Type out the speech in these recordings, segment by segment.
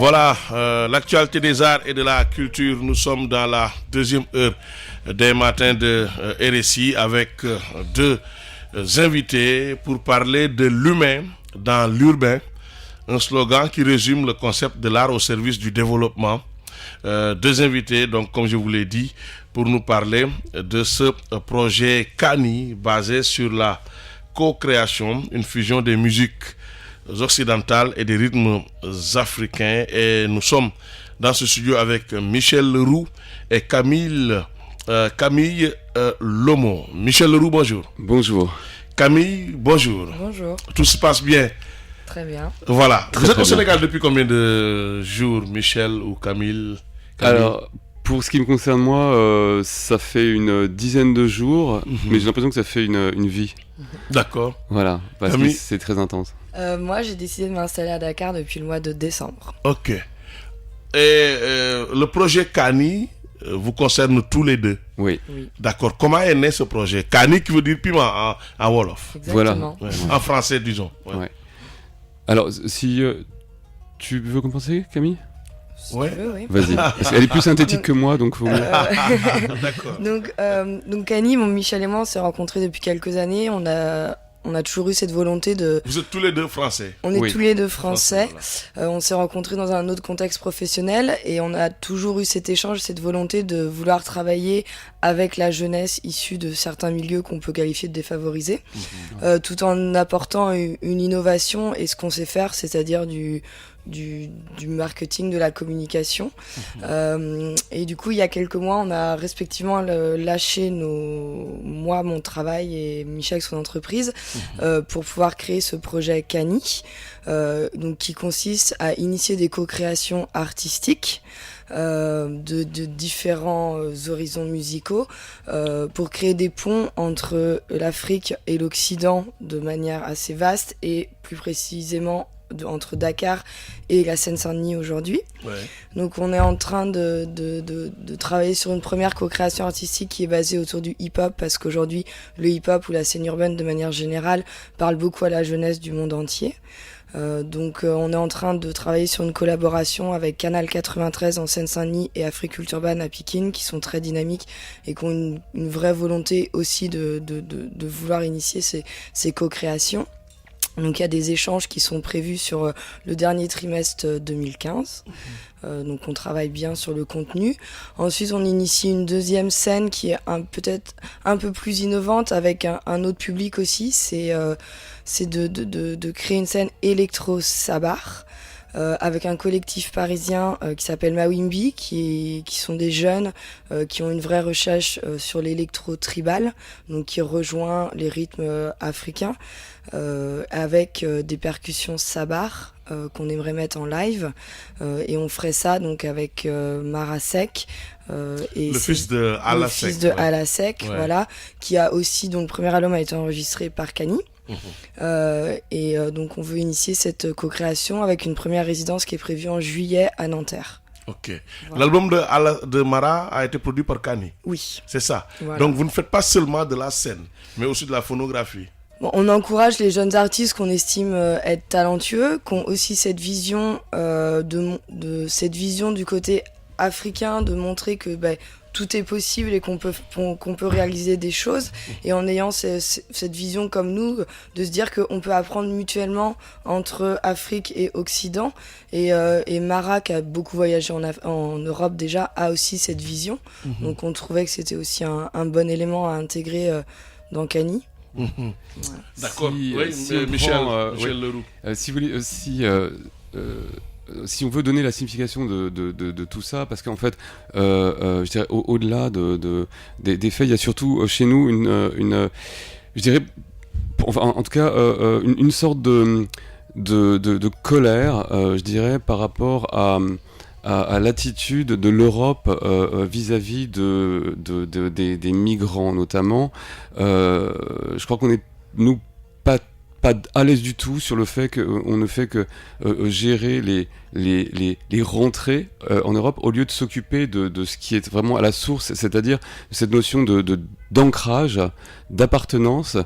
Voilà, l'actualité des arts et de la culture. Nous sommes dans la deuxième heure des matins de RSI avec deux invités pour parler de l'humain dans l'urbain. Un slogan qui résume le concept de l'art au service du développement. Deux invités, donc comme je vous l'ai dit, pour nous parler de ce projet Kani basé sur la co-création, une fusion des musiques occidentales et des rythmes africains. Et nous sommes dans ce studio avec Michel Leroux et Camille Lomo. Michel Leroux, bonjour. Bonjour. Camille, bonjour. Bonjour. Tout se passe bien? Très bien. Voilà. Vous êtes au bien. Sénégal depuis combien de jours, Michel ou Camille? Alors, pour ce qui me concerne moi, ça fait une dizaine de jours, mais j'ai l'impression que ça fait une vie. D'accord. Voilà, parce que Camille c'est très intense. Moi, j'ai décidé de m'installer à Dakar depuis le mois de décembre. Ok. Et le projet Kani vous concerne tous les deux. Oui, Oui, D'accord. Comment est né ce projet? Kani qui veut dire piment en Wolof. exactement. Ouais. En français, disons. Ouais. Ouais. Alors, si tu veux commencer, Camille? Si Ouais. tu veux, oui. Vas-y. Parce qu'elle est plus synthétique que moi, donc faut mieux. D'accord. Donc Annie, Michel et moi, on s'est rencontrés depuis quelques années. On a toujours eu cette volonté de... Vous êtes tous les deux français. On est Oui. tous les deux français. Voilà. On s'est rencontrés dans un autre contexte professionnel et on a toujours eu cet échange, cette volonté de vouloir travailler avec la jeunesse issue de certains milieux qu'on peut qualifier de défavorisés, tout en apportant une innovation et ce qu'on sait faire, c'est-à-dire du marketing, de la communication. Et du coup, il y a quelques mois, on a respectivement lâché moi, mon travail et Michel, son entreprise, pour pouvoir créer ce projet Kani, donc qui consiste à initier des co-créations artistiques de différents horizons musicaux pour créer des ponts entre l'Afrique et l'Occident de manière assez vaste et plus précisément entre Dakar et la Seine-Saint-Denis aujourd'hui. Ouais. Donc on est en train de travailler sur une première co-création artistique qui est basée autour du hip-hop parce qu'aujourd'hui le hip-hop ou la scène urbaine de manière générale parle beaucoup à la jeunesse du monde entier. Donc on est en train de travailler sur une collaboration avec Canal 93 en Seine-Saint-Denis et Africulture Urban à Pikine qui sont très dynamiques et qui ont une vraie volonté aussi de vouloir initier ces co-créations. Donc il y a des échanges qui sont prévus sur le dernier trimestre 2015. Donc on travaille bien sur le contenu. Ensuite on initie une deuxième scène qui est peut-être un peu plus innovante avec un autre public aussi. C'est de créer une scène électro-sabar. Avec un collectif parisien qui s'appelle Mawimbi, qui sont des jeunes qui ont une vraie recherche sur l'électro-tribal, donc qui rejoint les rythmes africains, avec des percussions sabar qu'on aimerait mettre en live, et on ferait ça donc avec Marasek. Et Le fils de Ala le fils Seck, de ouais. Ala Seck, Ouais. voilà, qui a aussi, donc le premier album a été enregistré par Kani. Donc on veut initier cette co-création avec une première résidence qui est prévue en juillet à Nanterre. Ok. Voilà. L'album de Mara a été produit par Kani. Oui. C'est ça. Voilà. Donc vous ne faites pas seulement de la scène, mais aussi de la phonographie. Bon, on encourage les jeunes artistes qu'on estime être talentueux, qui ont aussi cette vision cette vision du côté africain, de montrer que tout est possible et qu'on peut réaliser des choses, et en ayant cette vision comme nous, de se dire qu'on peut apprendre mutuellement entre Afrique et Occident, et Mara, qui a beaucoup voyagé en Europe déjà, a aussi cette vision. Donc on trouvait que c'était aussi un bon élément à intégrer dans Kani. D'accord. Si- Oui, si mais on Michel prend, Leroux. Si vous voulez, si on veut donner la signification de tout ça, parce qu'en fait, je dirais au-delà des faits, il y a surtout chez nous je dirais, en tout cas, une sorte de colère, je dirais, par rapport à l'attitude de l'Europe vis-à-vis des migrants notamment. Je crois qu'on est, nous, pas à l'aise du tout sur le fait qu'on ne fait que gérer les rentrées en Europe au lieu de s'occuper de ce qui est vraiment à la source, c'est-à-dire cette notion d'ancrage, d'appartenance,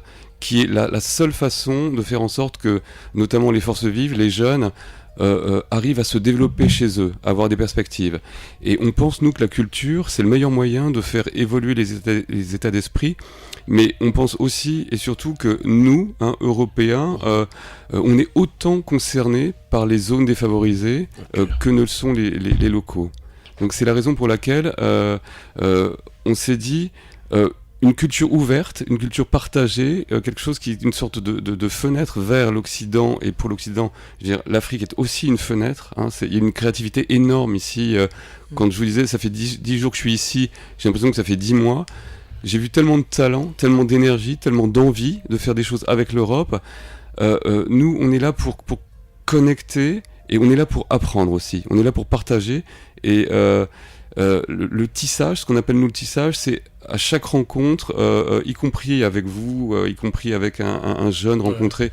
qui est la seule façon de faire en sorte que, notamment les forces vives, les jeunes, arrivent à se développer chez eux, à avoir des perspectives. Et on pense, nous, que la culture, c'est le meilleur moyen de faire évoluer les états d'esprit, mais on pense aussi et surtout que nous, Européens, on est autant concernés par les zones défavorisées que ne le sont les locaux. Donc c'est la raison pour laquelle on s'est dit... une culture ouverte, une culture partagée, quelque chose qui est une sorte de fenêtre vers l'Occident. Et pour l'Occident, je veux dire, l'Afrique est aussi une fenêtre. Il y a une créativité énorme ici. Quand je vous disais, ça fait 10 jours que je suis ici, j'ai l'impression que ça fait 10 mois. J'ai vu tellement de talent, tellement d'énergie, tellement d'envie de faire des choses avec l'Europe. Nous, on est là pour connecter et on est là pour apprendre aussi. On est là pour partager. Et le tissage, ce qu'on appelle nous le tissage, c'est à chaque rencontre, y compris avec vous, y compris avec un jeune rencontré,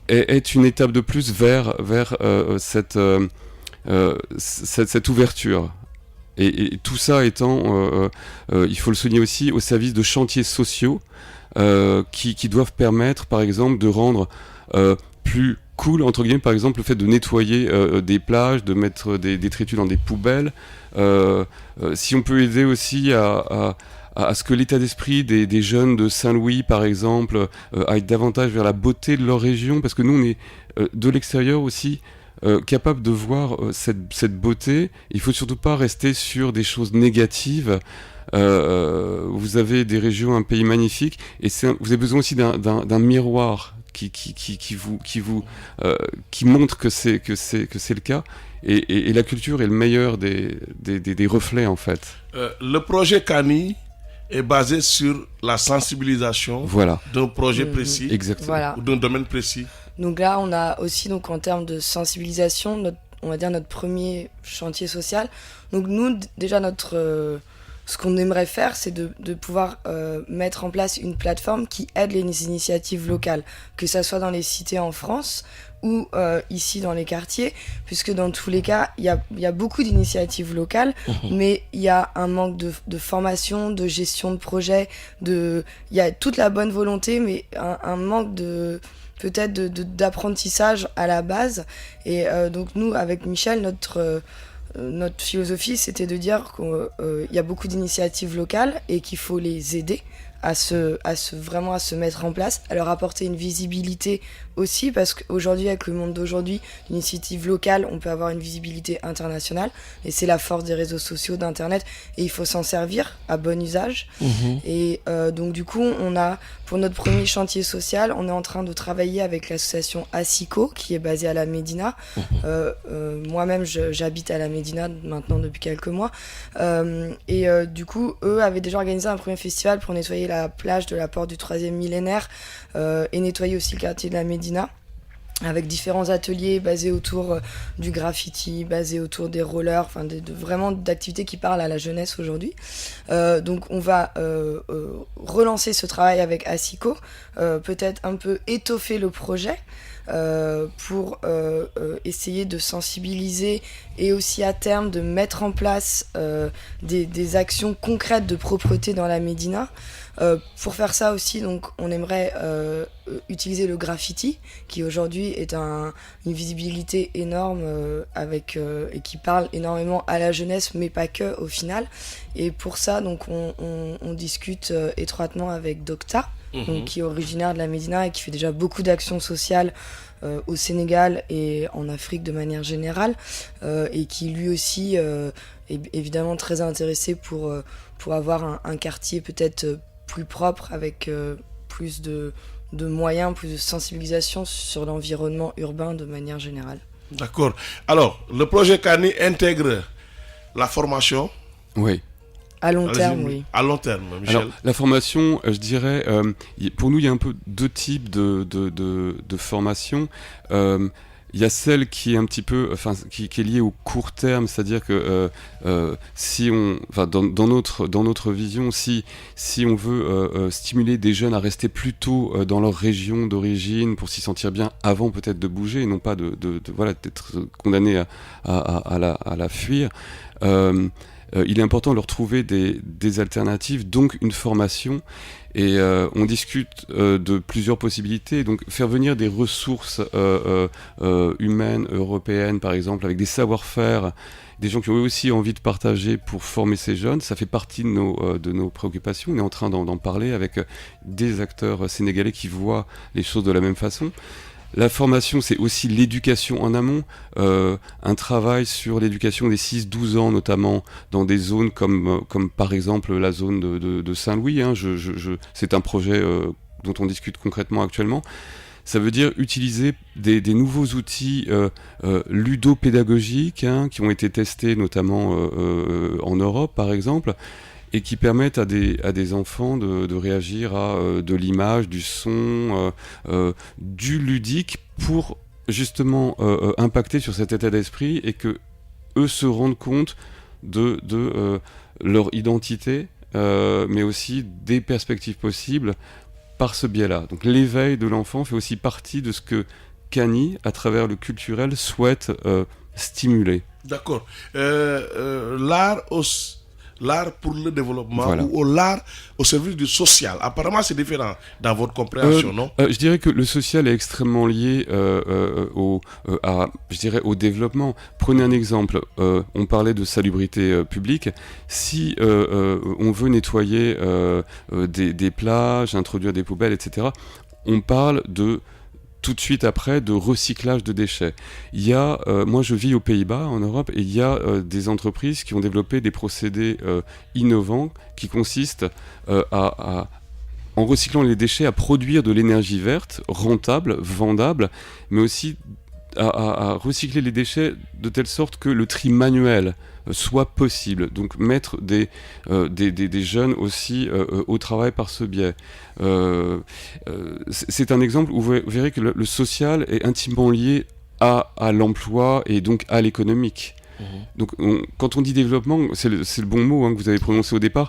est une étape de plus vers cette ouverture. Et tout ça étant, il faut le souligner aussi, au service de chantiers sociaux qui doivent permettre, par exemple, de rendre plus cool, entre guillemets, par exemple, le fait de nettoyer des plages, de mettre des détritus dans des poubelles. Si on peut aider aussi à ce que l'état d'esprit des jeunes de Saint-Louis, par exemple, aille davantage vers la beauté de leur région, parce que nous, on est de l'extérieur aussi capable de voir cette beauté. Il faut surtout pas rester sur des choses négatives. Vous avez des régions, un pays magnifique, et vous avez besoin aussi d'un miroir qui montre que c'est le cas. Et la culture est le meilleur des reflets, en fait. Le projet Kani est basé sur la sensibilisation d'un projet précis. Exactement. Ou d'un domaine précis. Donc là, on a aussi, donc, en termes de sensibilisation, on va dire notre premier chantier social. Donc nous, déjà, ce qu'on aimerait faire, c'est de pouvoir mettre en place une plateforme qui aide les initiatives locales, que ça soit dans les cités en France ou ici dans les quartiers, puisque dans tous les cas, il y a beaucoup d'initiatives locales, mais il y a un manque de formation, de gestion de projet, il y a toute la bonne volonté, mais un manque peut-être d'apprentissage à la base. Et donc nous, avec Michel, notre philosophie, c'était de dire qu'il y a beaucoup d'initiatives locales et qu'il faut les aider à se mettre en place, à leur apporter une visibilité aussi, parce qu'aujourd'hui, avec le monde d'aujourd'hui, l'initiative locale, on peut avoir une visibilité internationale, et c'est la force des réseaux sociaux, d'internet, et il faut s'en servir à bon usage. Et donc du coup, pour notre premier chantier social, on est en train de travailler avec l'association ASICO, qui est basée à la Médina. Moi-même, j'habite à la Médina maintenant depuis quelques mois, et du coup, eux avaient déjà organisé un premier festival pour nettoyer la plage de la porte du 3e millénaire et nettoyer aussi le quartier de la Médina, avec différents ateliers basés autour du graffiti, basés autour des rollers, enfin vraiment d'activités qui parlent à la jeunesse aujourd'hui. Donc on va relancer ce travail avec ASICO, peut-être un peu étoffer le projet pour essayer de sensibiliser et aussi à terme de mettre en place des actions concrètes de propreté dans la Médina. Pour faire ça aussi, donc, on aimerait utiliser le graffiti, qui aujourd'hui est une visibilité énorme et qui parle énormément à la jeunesse, mais pas que au final. Et pour ça, donc, on discute étroitement avec Docta, donc, qui est originaire de la Médina et qui fait déjà beaucoup d'actions sociales au Sénégal et en Afrique de manière générale, et qui lui aussi est évidemment très intéressé pour avoir un quartier peut-être plus propre, avec plus de moyens, plus de sensibilisation sur l'environnement urbain de manière générale. D'accord. Alors, le projet Kani intègre la formation. Oui. À long terme, oui. À long terme, Michel. Alors, la formation, je dirais, pour nous, il y a un peu deux types de formation. Il y a celle qui est un petit peu, qui est liée au court terme, c'est-à-dire que dans notre vision, si on veut stimuler des jeunes à rester plutôt dans leur région d'origine pour s'y sentir bien avant peut-être de bouger, et non pas d'être condamné à la fuir. il est important de leur trouver des alternatives, donc une formation. Et on discute de plusieurs possibilités. Donc faire venir des ressources humaines, européennes par exemple, avec des savoir-faire, des gens qui ont aussi envie de partager pour former ces jeunes, ça fait partie de nos préoccupations. On est en train d'en parler avec des acteurs sénégalais qui voient les choses de la même façon. La formation, c'est aussi l'éducation en amont, un travail sur l'éducation des 6-12 ans, notamment dans des zones comme par exemple la zone de Saint-Louis. Hein. C'est un projet dont on discute concrètement actuellement. Ça veut dire utiliser des nouveaux outils ludopédagogiques, hein, qui ont été testés notamment en Europe, par exemple, et qui permettent à des enfants de réagir à de l'image, du son, du ludique, pour justement impacter sur cet état d'esprit, et que eux se rendent compte de leur identité, mais aussi des perspectives possibles par ce biais-là. Donc l'éveil de l'enfant fait aussi partie de ce que Kani, à travers le culturel, souhaite stimuler. D'accord. L'art pour le développement, voilà. Ou l'art au service du social. Apparemment, c'est différent dans votre compréhension, non? Je dirais que le social est extrêmement lié au développement. Prenez un exemple. On parlait de salubrité publique. Si on veut nettoyer des plages, introduire des poubelles, etc., on parle tout de suite après de recyclage de déchets. Il y a, moi je vis aux Pays-Bas, en Europe, et il y a des entreprises qui ont développé des procédés innovants qui consistent en recyclant les déchets, à produire de l'énergie verte, rentable, vendable, mais aussi à recycler les déchets de telle sorte que le tri manuel soit possible. Donc mettre des jeunes aussi au travail par ce biais. C'est un exemple où vous verrez que le social est intimement lié à l'emploi et donc à l'économique. Donc quand on dit développement, c'est le bon mot, hein, que vous avez prononcé au départ.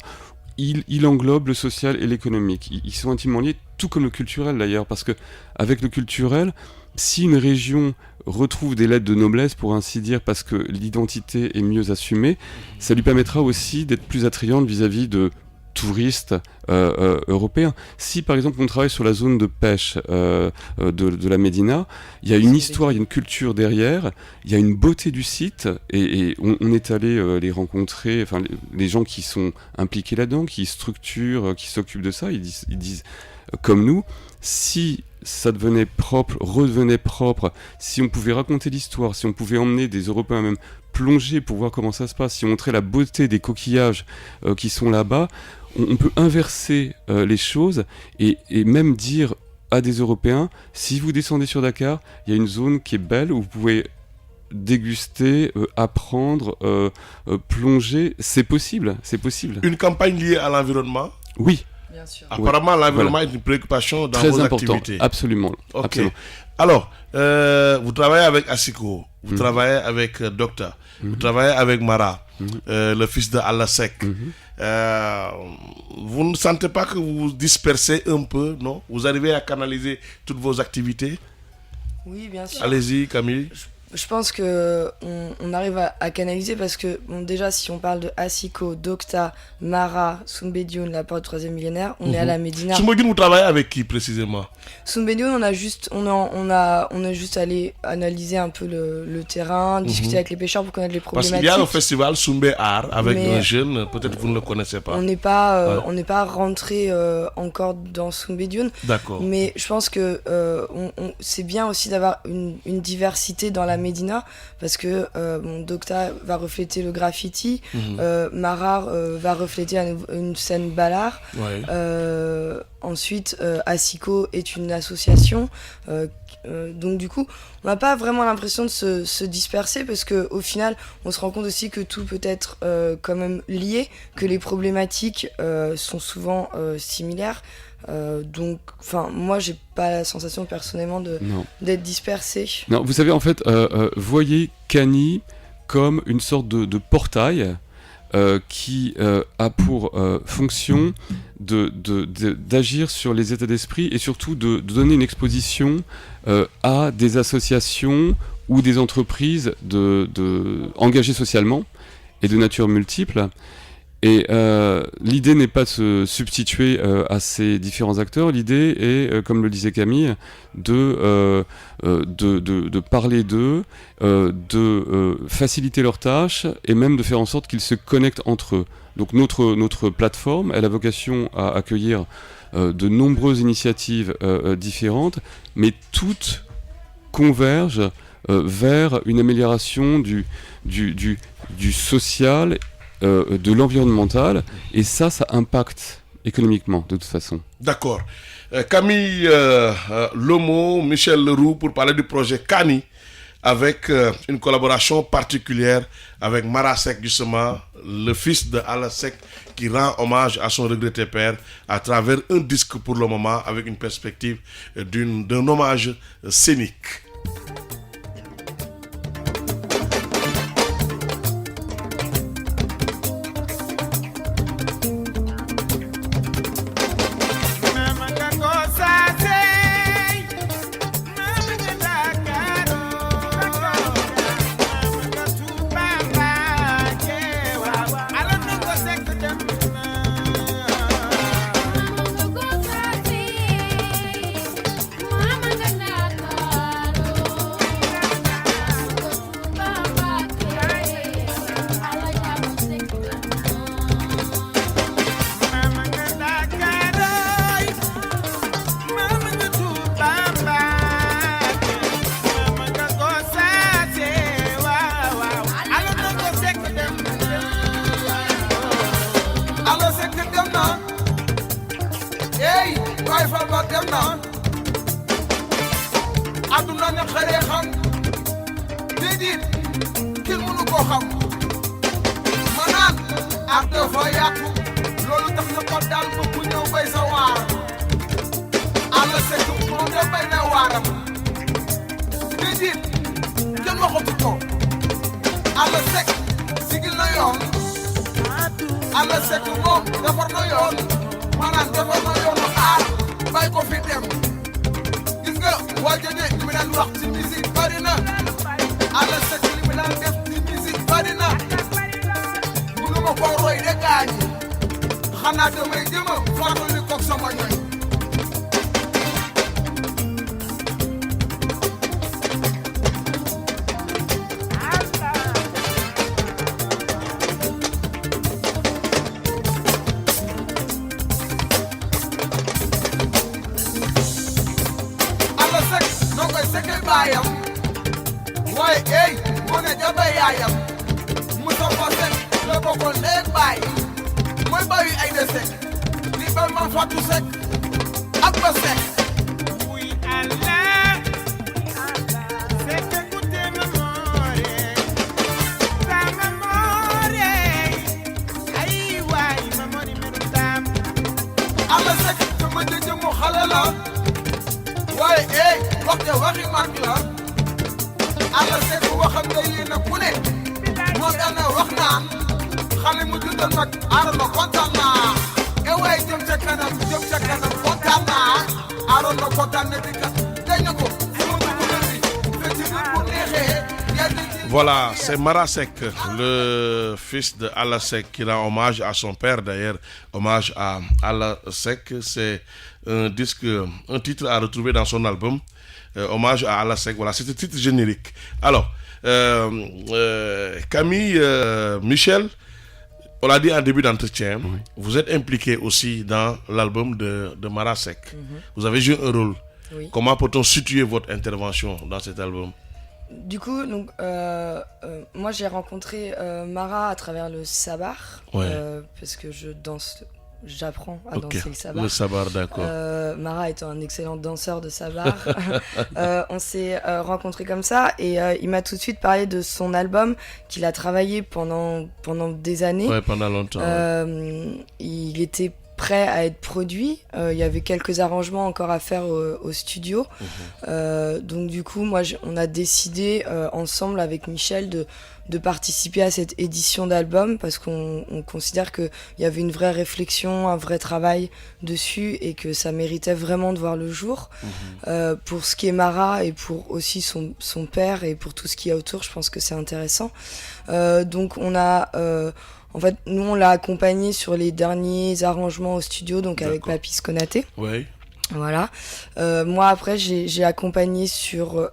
Il englobe le social et l'économique. Ils sont intimement liés, tout comme le culturel d'ailleurs, parce que avec le culturel, si une région retrouve des lettres de noblesse, pour ainsi dire, parce que l'identité est mieux assumée, ça lui permettra aussi d'être plus attrayante vis-à-vis de touristes européens. Si par exemple on travaille sur la zone de pêche de la Médina, il y a une histoire, il y a une culture derrière, il y a une beauté du site, et on est allé les rencontrer, enfin les gens qui sont impliqués là-dedans, qui structurent, qui s'occupent de ça, ils disent comme nous, si ça devenait propre, redevenait propre, si on pouvait raconter l'histoire, si on pouvait emmener des Européens même plonger pour voir comment ça se passe, si on montrait la beauté des coquillages qui sont là-bas, on peut inverser les choses et même dire à des Européens, si vous descendez sur Dakar, il y a une zone qui est belle où vous pouvez déguster, apprendre, plonger, c'est possible. Une campagne liée à l'environnement? Oui. Bien sûr. Apparemment, l'environnement est une préoccupation dans vos activités. Absolument. Okay. Absolument. Alors, vous travaillez avec Asiko, vous travaillez avec Docta, vous travaillez avec Mara, le fils de Allah Sek. Vous ne sentez pas que vous vous dispersez un peu, non? Vous arrivez à canaliser toutes vos activités? Oui, bien sûr. Allez-y, Camille. Je pense que on arrive à canaliser parce que bon, déjà si on parle de Asiko, Docta, Mara, Soumbédioune, la porte du 3e millénaire, on est à la Médina. Soumbédioune, vous travaillez avec qui précisément? Soumbédioune, on a juste allé analyser un peu le terrain, discuter avec les pêcheurs pour connaître les problématiques. Parce qu'il y a un festival Soumbé Art avec un jeune, peut-être vous ne le connaissez pas. On n'est pas rentré encore dans Soumbédioune. D'accord. Mais je pense que c'est bien aussi d'avoir une diversité dans la Médina, parce que Docta va refléter le graffiti, Mara va refléter une scène ballard, ensuite Asiko est une association, donc du coup on n'a pas vraiment l'impression de se disperser, parce qu'au final on se rend compte aussi que tout peut être quand même lié, que les problématiques sont souvent similaires. Donc, moi, j'ai pas la sensation personnellement d'être dispersé. Non, vous savez, en fait, voyez Kani comme une sorte de portail qui a pour fonction d'agir sur les états d'esprit et surtout de donner une exposition à des associations ou des entreprises engagées socialement est de nature multiple. Et l'idée n'est pas de se substituer à ces différents acteurs. L'idée est, comme le disait Camille, de parler d'eux, de faciliter leurs tâches et même de faire en sorte qu'ils se connectent entre eux. Donc notre plateforme, elle a vocation à accueillir de nombreuses initiatives différentes, mais toutes convergent vers une amélioration du social, de l'environnemental, et ça impacte économiquement de toute façon. D'accord. Camille Lomo, Michel Leroux pour parler du projet Kani avec une collaboration particulière avec Mara Seck justement, le fils de Allah Seck qui rend hommage à son regretté père à travers un disque pour le moment avec une perspective d'un hommage scénique. aduna ne xare xam déedéet kenn mënu koo xam ma naan ak dafa yaatu loolu tax na ko daal ba ku ñëw bay sa waar Alla Seck moom de bay na waaram déedéet kenn waxatu ko Alla Seck sigil na yoon Alla Seck moom defar na yoon maanaam defar na yoonu aar bay ko fi dem gis nga waajane li mu daan wax ci musique bari na Alla Seck li mu daan def ci musique bari na mënu ma koo roy de gaañi xanaa damay jëma fàttali koog sama ñoñ bayam waaye ey mu ne jabe yaayam Moussa Seck la bokkoon léeg baay mooy bayu ay de Seck li ba ma Fatou Seck ak ba Seck oui Allah Seck écoutez mamore ay waay mamori menu dam Alla Seck sama jëjë mu xale la waaye ey waxte waxi mag la Alla Seck waxam nga yéena ku ne moo dana wax naan xale mu dundal mag Arona kontaan naa e waay jëm ca kanam kontaan naa Arona kontaan na di kat dañ na ko sama dugg bi fekk bu neexee Voilà, c'est Mara Seck, le fils de Alla Seck, qui rend hommage à son père d'ailleurs, hommage à Alla Seck. C'est un disque, un titre à retrouver dans son album, hommage à Alla Seck. Voilà, c'est un titre générique. Alors, Camille, Michel, on l'a dit en début d'entretien, oui. Vous êtes impliqué aussi dans l'album de Mara Seck. Vous avez joué un rôle. Oui. Comment peut-on situer votre intervention dans cet album? Du coup, donc, moi j'ai rencontré Mara à travers le sabar, ouais. Parce que j'apprends à danser le sabar. Le sabar, d'accord. Mara étant un excellent danseur de sabar, on s'est rencontrés comme ça et il m'a tout de suite parlé de son album qu'il a travaillé pendant des années. Ouais, pendant longtemps. Il était prêt à être produit. Il y avait quelques arrangements encore à faire au studio. Donc du coup, on a décidé ensemble avec Michel de de participer à cette édition d'album parce qu'on considère qu'il y avait une vraie réflexion, un vrai travail dessus et que ça méritait vraiment de voir le jour. Pour ce qui est Mara et pour aussi son père et pour tout ce qu'il y a autour, je pense que c'est intéressant. Donc on a... en fait, nous, on l'a accompagné sur les derniers arrangements au studio, donc avec Papis Konaté. Oui. Voilà. Moi, après, j'ai accompagné sur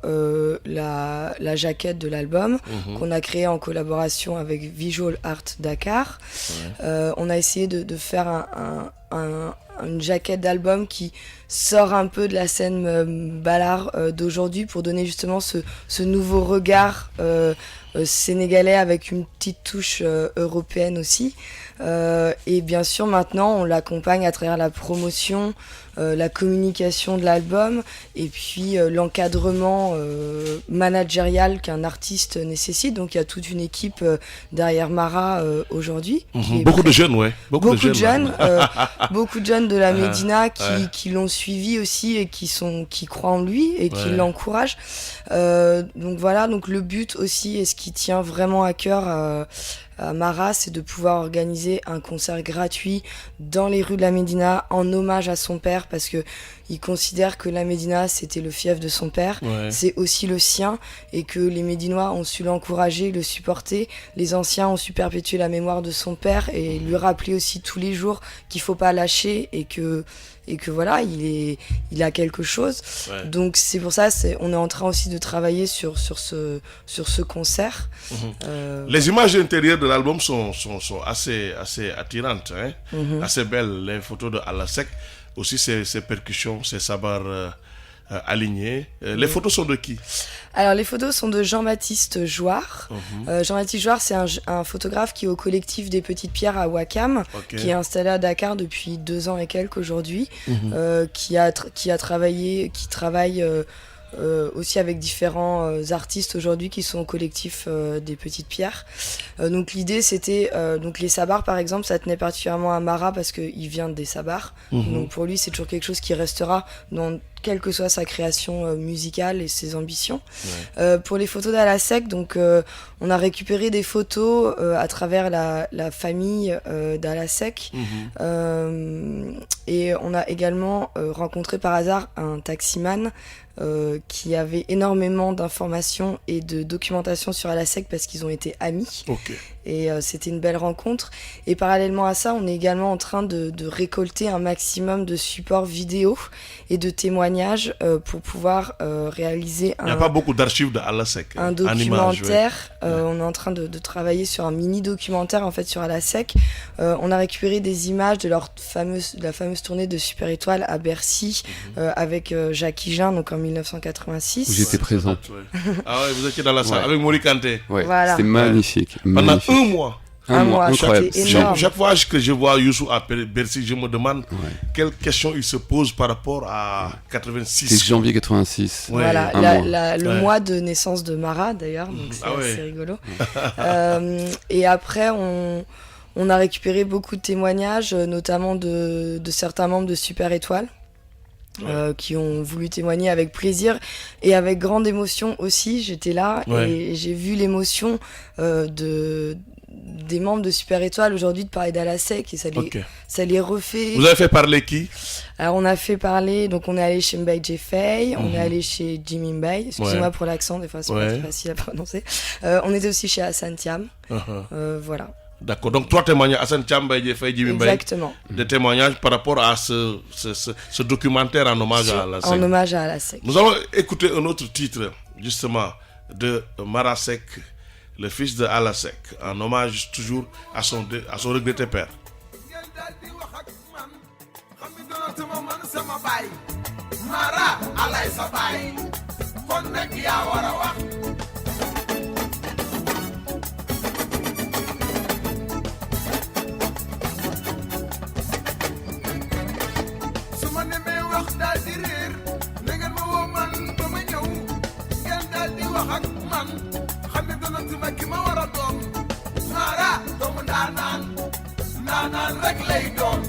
la jaquette de l'album qu'on a créé en collaboration avec Visual Art Dakar. On a essayé de faire une jaquette d'album qui sort un peu de la scène ballard d'aujourd'hui pour donner justement ce nouveau regard sénégalais avec une petite touche européenne aussi. Et bien sûr, maintenant, on l'accompagne à travers la promotion, la communication de l'album et puis l'encadrement managérial qu'un artiste nécessite. Donc, il y a toute une équipe derrière Mara aujourd'hui. Beaucoup de jeunes, ouais. Beaucoup de jeunes. Beaucoup de jeunes de la Médina qui l'ont suivi aussi et qui croient en lui et qui l'encouragent. Donc voilà, donc le but aussi et ce qui tient vraiment à cœur à Mara, c'est de pouvoir organiser un concert gratuit dans les rues de la Médina en hommage à son père parce que il considère que la Médina c'était le fief de son père, c'est aussi le sien et que les Médinois ont su l'encourager, le supporter, les anciens ont su perpétuer la mémoire de son père et lui rappeler aussi tous les jours qu'il faut pas lâcher et que voilà, il a quelque chose. Donc c'est pour ça, on est en train aussi de travailler sur ce concert. Les images intérieures de l'album sont assez attirantes, hein? Assez belles. Les photos de Alasek, aussi ses percussions, ses sabars alignés. Les photos sont de qui? Alors les photos sont de Jean-Baptiste Jouard. Jean-Baptiste Jouard, c'est un photographe qui est au collectif des Petites Pierres à Ouakam, qui est installé à Dakar depuis 2 ans et quelques aujourd'hui, qui travaille aussi avec différents artistes aujourd'hui qui sont au collectif des Petites Pierres. Donc l'idée c'était donc les sabars par exemple, ça tenait particulièrement à Mara parce qu'il vient des sabars. Donc pour lui c'est toujours quelque chose qui restera dans quelle que soit sa création musicale et ses ambitions. Pour les photos d'Alasek, donc on a récupéré des photos à travers la famille d'Alasek et on a également rencontré par hasard un taximan qui avait énormément d'informations et de documentation sur Alasek parce qu'ils ont été amis. Et c'était une belle rencontre. Et parallèlement à ça, on est également en train de récolter un maximum de supports vidéo et de témoignages pour pouvoir réaliser Il n'y a pas beaucoup d'archives d'Alasek. Un documentaire. On est en train de travailler sur un mini-documentaire en fait sur Alasek. On a récupéré des images de la fameuse tournée de Super Étoile à Bercy avec Jacques Higelin, donc en 1986. Où j'étais présent. Ah ouais, vous étiez dans la salle avec Mori Kanté. Voilà. C'était magnifique. Pendant un mois. Un mois, incroyable. Chaque fois que je vois Youssou à Bercy, je me demande quelles questions il se pose par rapport à 86. C'est janvier 86. Voilà, le mois de naissance de Mara d'ailleurs, donc c'est rigolo. Et après, on a récupéré beaucoup de témoignages, notamment de certains membres de Super Étoile. Qui ont voulu témoigner avec plaisir et avec grande émotion aussi. J'étais là et j'ai vu l'émotion des membres de Super Étoile aujourd'hui de parler d'Alasek et ça les refait. Vous avez fait parler qui? Alors on a fait parler, donc on est allé chez Mbaye Jeffey, on est allé chez Jimmy Mbaye, excusez-moi pour l'accent, des fois c'est pas facile à prononcer. On était aussi chez Hassan Thiam, voilà. D'accord, donc 3 témoignages, Hassan Thiam, Mbaye Jeffey, Jimmy Mbaye. Exactement. Des témoignages par rapport à ce documentaire en hommage à Alasek. En hommage à Alasek. Nous allons écouter un autre titre, justement, de Marasek, le fils de Alasek, en hommage toujours à son regretté père. Mara alay sa baay kon nag yaa war a wax su ma nemee wax daal di réer na ngeen ma woo man ba ma ñëw ngeen daal di wax ak man xam ne donatuma ki ma war a doon Mara doomu ndaanaan rek lay doon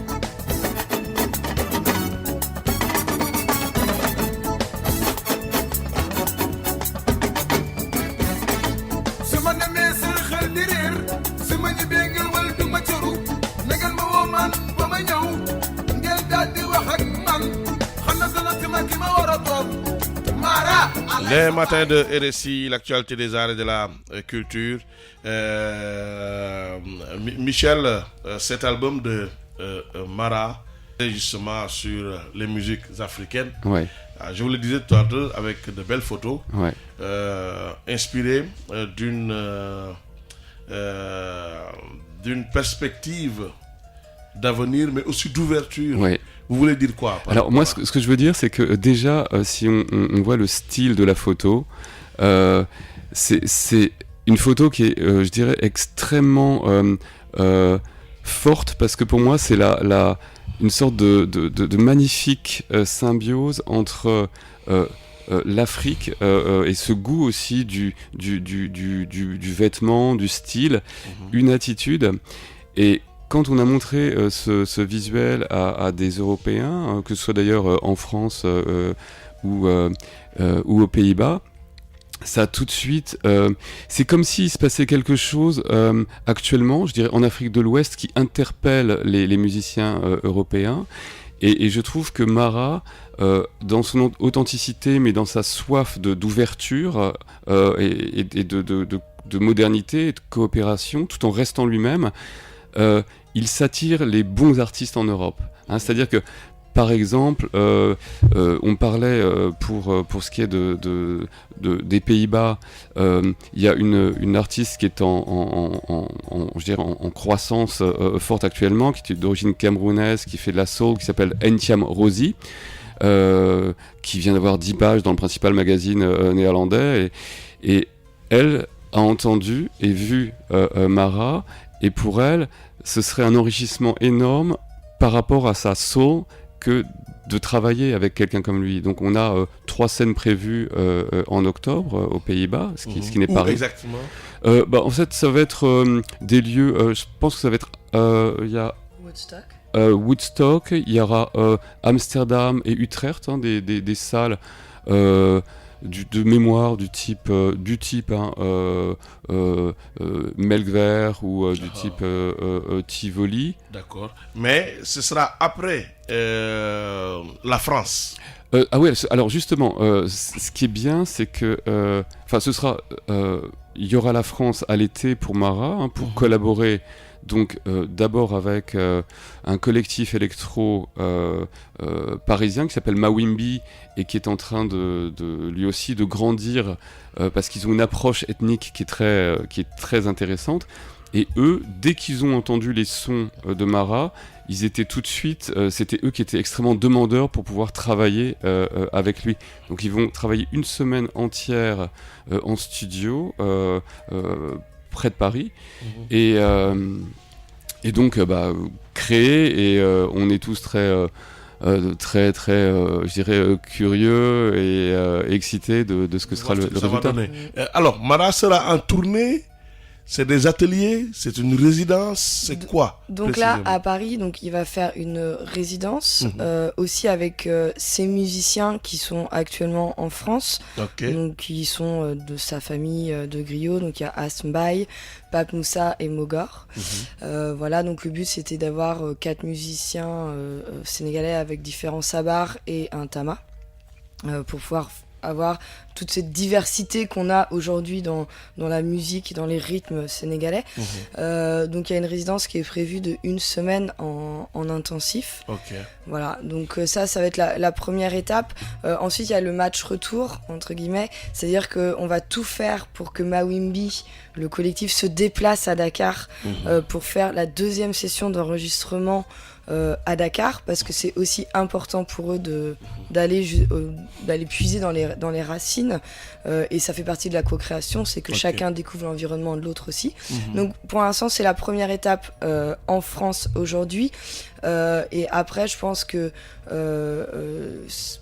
su ma demee Les matins de RSI, l'actualité des arts et de la culture. Michel, cet album de Mara, est justement sur les musiques africaines. Ouais. Je vous le disais tout à l'heure avec de belles photos, Ouais. inspirées d'une perspective d'avenir, mais aussi d'ouverture. Ouais. Vous voulez dire quoi Alors moi, ce que je veux dire, c'est que déjà, si on voit le style de la photo, c'est une photo qui est, je dirais, extrêmement forte, parce que pour moi, c'est une sorte de magnifique symbiose entre l'Afrique et ce goût aussi du vêtement, du style, une attitude. Et quand on a montré ce visuel à des Européens, que ce soit d'ailleurs en France ou aux Pays-Bas, ça a tout de suite... c'est comme s'il se passait quelque chose actuellement, je dirais en Afrique de l'Ouest, qui interpelle les musiciens européens. Et je trouve que Mara, dans son authenticité, mais dans sa soif d'ouverture et de modernité et de coopération, tout en restant lui-même, il s'attire les bons artistes en Europe. C'est-à-dire que, par exemple, on parlait pour ce qui est des Pays-Bas, il y a une artiste qui est en croissance forte actuellement, qui est d'origine camerounaise, qui fait de la soul, qui s'appelle Nthiam Rosie, qui vient d'avoir 10 pages dans le principal magazine néerlandais, et elle a entendu et vu Mara, et pour elle, ce serait un enrichissement énorme par rapport à sa soul que de travailler avec quelqu'un comme lui. Donc on a 3 scènes prévues en octobre aux Pays-Bas, ce qui n'est pas... Où exactement en fait, ça va être des lieux... je pense que ça va être... Il y a Woodstock. Woodstock, il y aura Amsterdam et Utrecht, des salles... de mémoire du type Melkweg ou du type Tivoli. D'accord. Mais ce sera après la France. Ouais, alors justement, ce qui est bien, c'est que ce sera il y aura la France à l'été pour Mara, pour collaborer. Donc d'abord avec un collectif électro parisien qui s'appelle Mawimbi et qui est en train de lui aussi de grandir parce qu'ils ont une approche ethnique qui est très intéressante. Et eux, dès qu'ils ont entendu les sons de Mara, ils étaient tout de suite, c'était eux qui étaient extrêmement demandeurs pour pouvoir travailler avec lui. Donc ils vont travailler une semaine entière en studio près de Paris, et donc créer, et on est tous très je dirais curieux et excités de ce que sera le résultat. Alors Mara sera en tournée. C'est des ateliers, c'est une résidence, c'est quoi Donc là, à Paris, donc il va faire une résidence, aussi avec ses musiciens qui sont actuellement en France, donc qui sont de sa famille de griots. Donc il y a Asmbaï, Pape Moussa et Mogor. Voilà, donc le but c'était d'avoir 4 musiciens sénégalais avec différents sabars et un tama pour pouvoir avoir toute cette diversité qu'on a aujourd'hui dans la musique et dans les rythmes sénégalais. Donc il y a une résidence qui est prévue de 1 semaine en intensif. Voilà, donc ça va être la première étape. Ensuite il y a le match retour, entre guillemets, c'est-à-dire qu'on va tout faire pour que Mawimbi, le collectif, se déplace à Dakar pour faire la 2e session d'enregistrement à Dakar, parce que c'est aussi important pour eux d'aller puiser dans les racines, et ça fait partie de la co-création, c'est que chacun découvre l'environnement de l'autre aussi. Donc pour l'instant c'est la première étape en France aujourd'hui, et après je pense que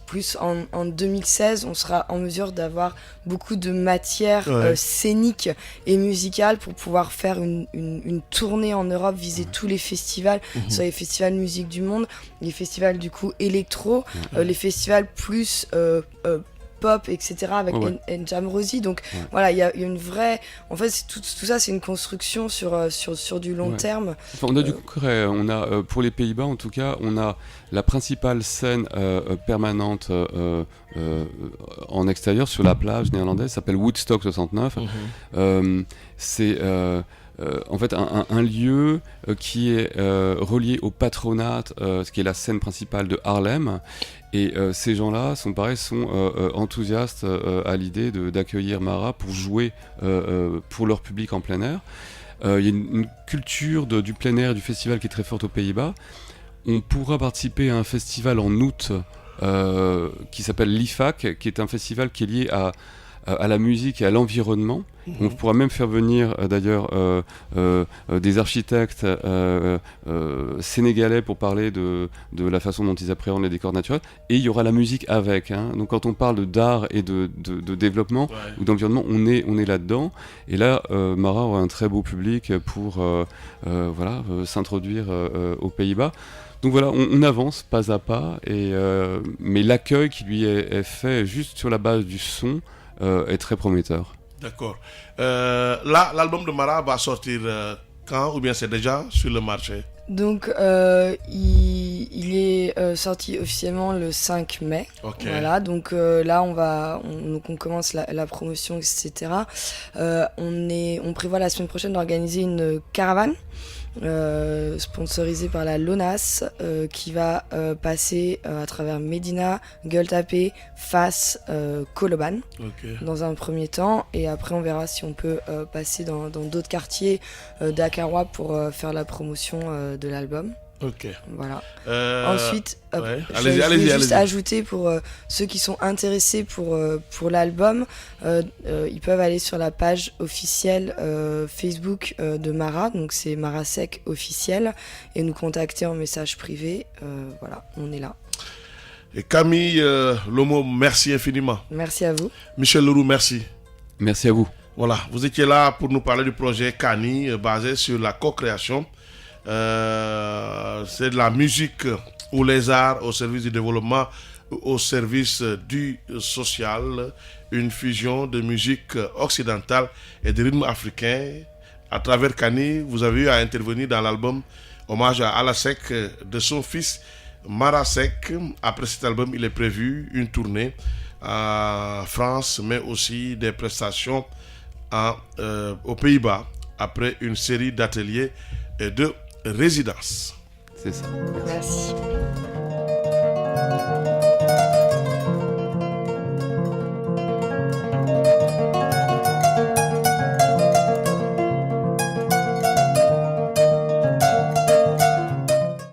plus en 2016 on sera en mesure d'avoir beaucoup de matière scénique et musicale pour pouvoir faire une tournée en Europe, viser tous les festivals, soit les festivals musique du monde, les festivals du coup électro, les festivals plus pop, etc. avec N'Jam Rosie. Donc voilà, il y a une vraie... En fait, tout ça, c'est une construction sur du long terme. Enfin, on a du concret. On a, pour les Pays-Bas, en tout cas, on a la principale scène permanente en extérieur sur la plage néerlandaise, s'appelle Woodstock 69. C'est en fait un lieu qui est relié au patronat, ce qui est la scène principale de Harlem. Et ces gens-là sont enthousiastes à l'idée d'accueillir Mara pour jouer pour leur public en plein air. Il y a une culture du plein air, du festival qui est très forte aux Pays-Bas. On pourra participer à un festival en août qui s'appelle l'IFAC, qui est un festival qui est lié à la musique et à l'environnement. On pourra même faire venir d'ailleurs des architectes sénégalais pour parler de la façon dont ils appréhendent les décors naturels. Et il y aura la musique avec. Donc quand on parle d'art et de développement ou d'environnement, on est là-dedans. Et là, Mara aura un très beau public pour s'introduire aux Pays-Bas. Donc voilà, on avance pas à pas, mais l'accueil qui lui est fait juste sur la base du son est très prometteur. D'accord. Là, l'album de Mara va sortir quand, ou bien c'est déjà sur le marché? Donc, il est sorti officiellement le 5 mai. Okay. Voilà, donc là, on commence la promotion, etc. On prévoit la semaine prochaine d'organiser une caravane sponsorisée par la LONAS qui va passer à travers Médina, Gueule-Tapée, Fas, Koloban dans un premier temps, et après on verra si on peut passer dans d'autres quartiers d'Akaroua pour faire la promotion de l'album. Ok. Voilà. Ensuite, je vais juste ajouter pour ceux qui sont intéressés pour l'album, ils peuvent aller sur la page officielle Facebook de Mara, donc c'est Mara Sec officiel, et nous contacter en message privé. Voilà, on est là. Et Camille Lomo, merci infiniment. Merci à vous. Michel Leroux, merci. Merci à vous. Voilà, vous étiez là pour nous parler du projet Cani basé sur la co-création. C'est de la musique ou les arts au service du développement, au service du social, une fusion de musique occidentale et de rythme africain. À travers Cani, vous avez eu à intervenir dans l'album hommage à Ala Seck de son fils Mara Seck. Après cet album, il est prévu une tournée en France, mais aussi des prestations aux Pays-Bas après une série d'ateliers et de résidence. C'est ça. Merci.